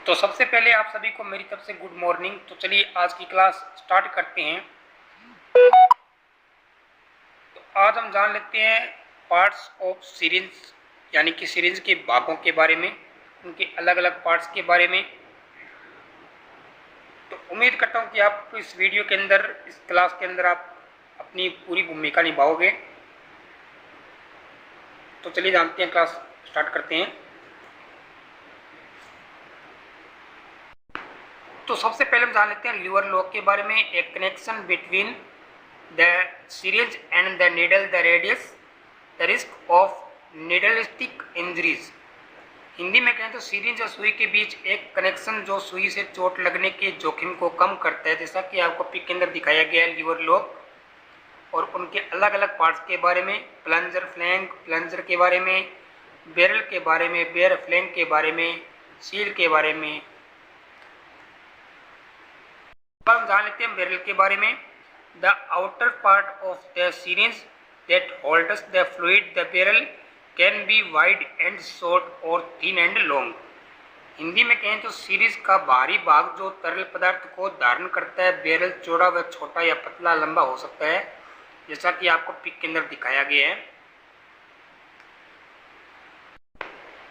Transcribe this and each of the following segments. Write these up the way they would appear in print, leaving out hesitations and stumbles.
तो सबसे पहले आप सभी को मेरी तरफ से गुड मॉर्निंग। तो चलिए आज की क्लास स्टार्ट करते हैं। तो आज हम जान लेते हैं पार्ट्स ऑफ सिरिंज, यानी कि सिरिंज के भागों के बारे में, उनके अलग अलग पार्ट्स के बारे में। तो उम्मीद करता हूं कि आप इस वीडियो के अंदर, इस क्लास के अंदर आप अपनी पूरी भूमिका निभाओगे। तो चलिए जानते हैं, क्लास स्टार्ट करते हैं। तो सबसे पहले हम जान लेते हैं लीवर लॉ के बारे में। एक connection between the syringe and the needle, the radius, the risk of needleistic injuries। Hindi में कहें तो सिरिंज और सुई के बीच एक कनेक्शन जो सुई से चोट लगने के जोखिम को कम करता है। जैसा कि आपको पिक के अंदर दिखाया गया है, लीवर लॉक और उनके अलग अलग पार्ट्स के बारे में, प्लंजर फ्लैंक, प्लंजर के बारे में, बैरल के बारे में, बैर फ्लैंक के बारे में, सील के बारे में। हम जान लेते हैं बैरल के बारे में। The outer part of the syringe that holds the fluid, the barrel, can be wide and short or thin and long। Hindi में कहें तो सीरीज का बाहरी भाग जो तरल पदार्थ को धारण करता है, बैरल चौड़ा व छोटा या पतला लंबा हो सकता है, जैसा कि आपको पिक के अंदर दिखाया गया है।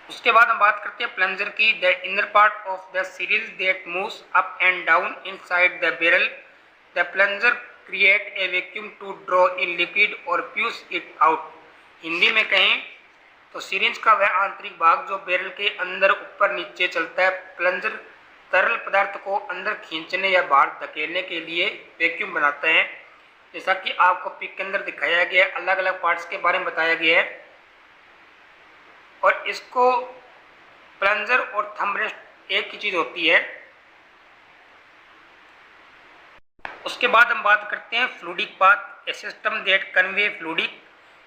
उसके बाद हम बात करते हैं प्लंजर की। The inner part of the syringe that moves up and down inside the barrel, the plunger create a vacuum to draw in liquid और प्यूस इट आउट। हिंदी में कहें तो सिरिंज का वह आंतरिक भाग जो बैरल के अंदर ऊपर नीचे चलता है। प्लंजर तरल पदार्थ को अंदर खींचने या बाहर धकेलने के लिए वैक्यूम बनाता है। जैसा कि आपको पिक के अंदर दिखाया गया है, अलग अलग पार्ट्स के बारे में बताया गया है। और इसको प्लंजर और थंब रेस्ट एक ही चीज होती है। उसके बाद हम बात करते हैं fluidic path, A system that convey fluidic,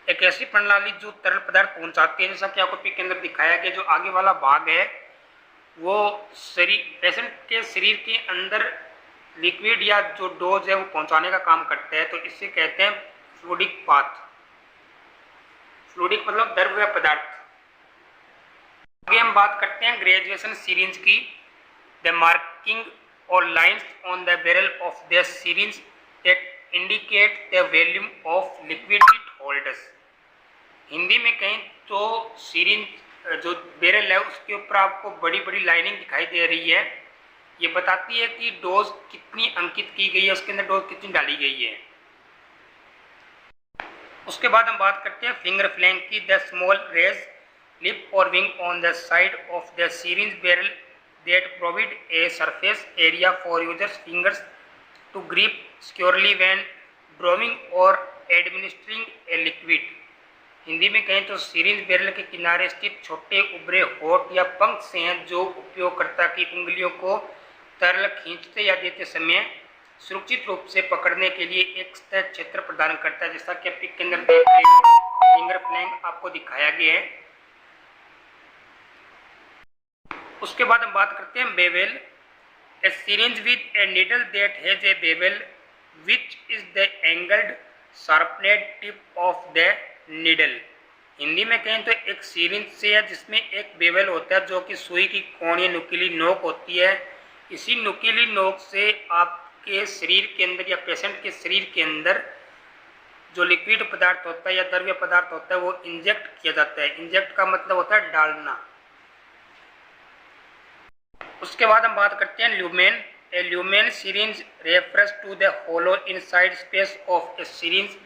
एक ऐसी प्रणाली जो तरल पदार्थ पहुंचाती है। जैसा कि आपको पिक के अंदर दिखाया गया, जो आगे वाला भाग है वो पेशेंट के शरीर के अंदर लिक्विड या जो डोज है वो पहुंचाने का काम करता है। तो इसे कहते हैं फ्लूइडिक पाथ। फ्लूइडिक मतलब द्रव्य पदार्थ। आगे हम बात करते हैं ग्रेजुएशन सिरिंज की। द मार्किंग और lines on the barrel of the syringe that indicate the volume of liquid it holds. Hindi में कहें तो सिरिंज जो बैरल है उसके ऊपर आपको बड़ी बड़ी लाइनिंग दिखाई दे रही है। ये बताती है कि डोज कितनी अंकित की गई है, उसके अंदर डोज कितनी डाली गई है। उसके बाद हम बात करते हैं फिंगर फ्लैंक की। द स्मॉल रेज लिप और wing on the side of the syringe barrel that provide a surface area for users fingers to grip securely when drawing or administering a liquid। Hindi में कहें तो syringe barrel के किनारे स्थित छोटे उभरे होठ या पंख से हैं जो उपयोगकर्ता की उंगलियों को तरल खींचते या देते समय सुरक्षित रूप से पकड़ने के लिए एक सतह क्षेत्र प्रदान करता है। जैसा कि पिक के अंदर देख रहे हैं, फिंगर फ्लैंक आपको दिखाया गया है। उसके बाद हम बात करते हैं bevel, a syringe with a needle that has a bevel which is the angled sharpened tip of the needle. Hindi में कहें तो एक सिरिंज से है जिसमें एक बेवेल होता है जो कि सुई की कोणीय नुकीली नोक होती है। इसी नुकीली नोक से आपके शरीर के अंदर या पेशेंट के शरीर के अंदर जो लिक्विड पदार्थ होता है या द्रव्य पदार्थ होता है वो इंजेक्ट किया जाता है। इंजेक्ट का मतलब होता है डालना। उसके बाद हम बात करते हैं lumen. A lumen syringe refers to the hollow inside space of a syringe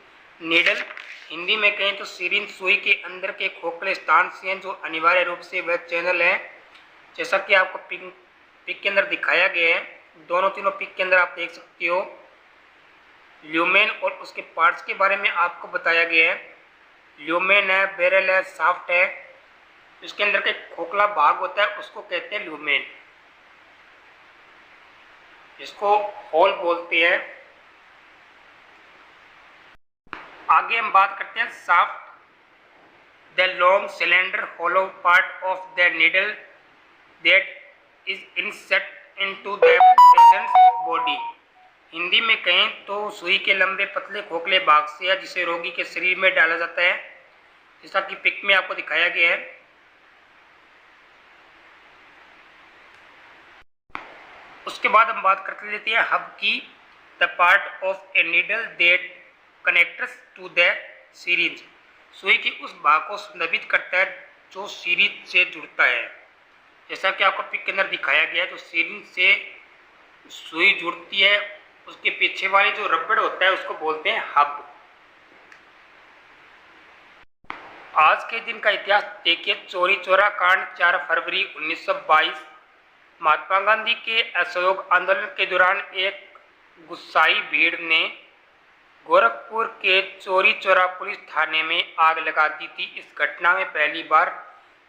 needle. Hindi में कहें तो सिरिंज सुई के अंदर के खोखले स्थान से हैं जो अनिवार्य रूप से वह चैनल है। जैसा कि आपको पिक के अंदर दिखाया गया है, दोनों तीनों पिक के अंदर आप देख सकते हो। ल्यूमेन और उसके पार्ट्स के बारे में आपको बताया गया है। ल्यूमेन है, बैरल है, शाफ्ट है, इसके अंदर के खोखला भाग होता है उसको कहते हैं ल्यूमेन, इसको होल बोलते हैं। आगे हम बात करते हैं shaft, the long cylinder hollow part of the needle that is insert into the patient's body. Hindi में कहें तो सुई के लंबे पतले खोखले भाग से है जिसे रोगी के शरीर में डाला जाता है। जैसा कि पिक में आपको दिखाया गया है। उसके बाद हम बात करते लेते हैं हब की। The part of a needle that connects to the syringe, सुई के उस भाग को संदर्भित करता है जो सीरीज से जुड़ता है। जैसा कि आपको पिक के अंदर दिखाया गया है, जो सीरीज से सुई जुड़ती है उसके पीछे वाली जो रबड़ होता है उसको बोलते हैं हब। आज के दिन का इतिहास देखिए। चौरी चौरा कांड 4 फरवरी 1922। महात्मा गांधी के असहयोग आंदोलन के दौरान एक गुस्साई भीड़ ने गोरखपुर के चौरी चौरा पुलिस थाने में आग लगा दी थी। इस घटना में पहली बार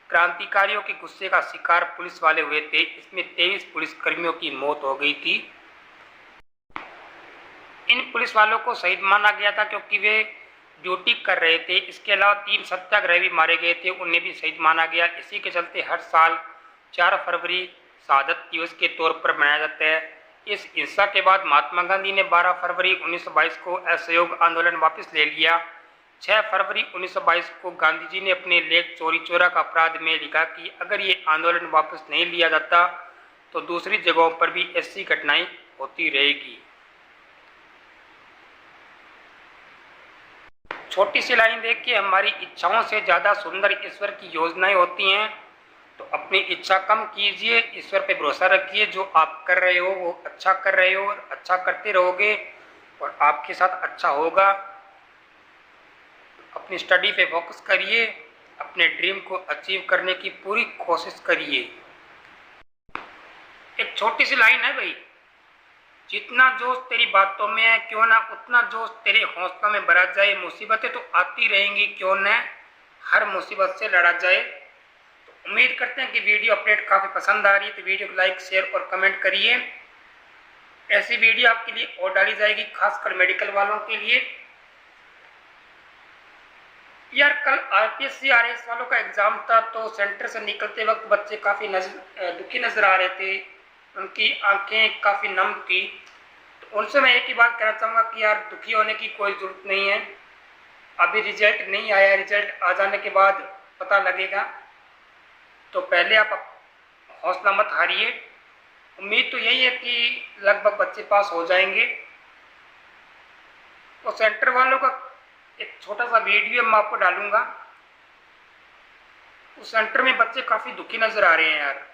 क्रांतिकारियों के गुस्से का शिकार पुलिस वाले हुए थे। इसमें 23 पुलिसकर्मियों की मौत हो गई थी। इन पुलिस वालों को शहीद माना गया था क्योंकि वे ड्यूटी कर रहे थे। इसके अलावा 3 सत्याग्रही भी मारे गए थे, उन्हें भी शहीद माना गया। इसी के चलते हर साल 4 फरवरी शहादत दिवस के तौर पर मनाया जाता है। इस हिंसा के बाद महात्मा गांधी ने 12 फरवरी 1922 को असहयोग आंदोलन वापस ले लिया। 6 फरवरी 1922 को गांधी जी ने अपने लेख चौरी चौरा का अपराध में लिखा कि अगर ये आंदोलन वापस नहीं लिया जाता तो दूसरी जगहों पर भी ऐसी घटनाएं होती रहेगी। छोटी सी लाइन देख के, हमारी इच्छाओं से ज़्यादा सुंदर ईश्वर की योजनाएं होती हैं। तो अपनी इच्छा कम कीजिए, ईश्वर पे भरोसा रखिए। जो आप कर रहे हो वो अच्छा कर रहे हो और अच्छा करते रहोगे और आपके साथ अच्छा होगा। अपनी स्टडी पे फोकस करिए, अपने ड्रीम को अचीव करने की पूरी कोशिश करिए। एक छोटी सी लाइन है भाई, जितना जोश तेरी बातों में है क्यों ना उतना जोश तेरे हौसलों में भरा जाए। मुसीबतें तो आती रहेंगी, क्यों न हर मुसीबत से लड़ा जाए। तो उम्मीद करते हैं कि वीडियो अपडेट काफ़ी पसंद आ रही है, तो वीडियो को लाइक शेयर और कमेंट करिए। ऐसी वीडियो आपके लिए और डाली जाएगी, खासकर मेडिकल वालों के लिए। यार कल आरपीएससी आरएएस वालों का एग्जाम था, तो सेंटर से निकलते वक्त बच्चे काफ़ी दुखी नजर आ रहे थे, उनकी आंखें काफ़ी नम थी। तो उनसे मैं एक ही बात कहना चाहूँगा कि यार दुखी होने की कोई ज़रूरत नहीं है। अभी रिजल्ट नहीं आया, रिजल्ट आ जाने के बाद पता लगेगा। तो पहले आप हौसला मत हारिए। उम्मीद तो यही है कि लगभग बच्चे पास हो जाएंगे। तो सेंटर वालों का एक छोटा सा वीडियो मैं आपको डालूंगा। उस सेंटर में बच्चे काफ़ी दुखी नज़र आ रहे हैं यार।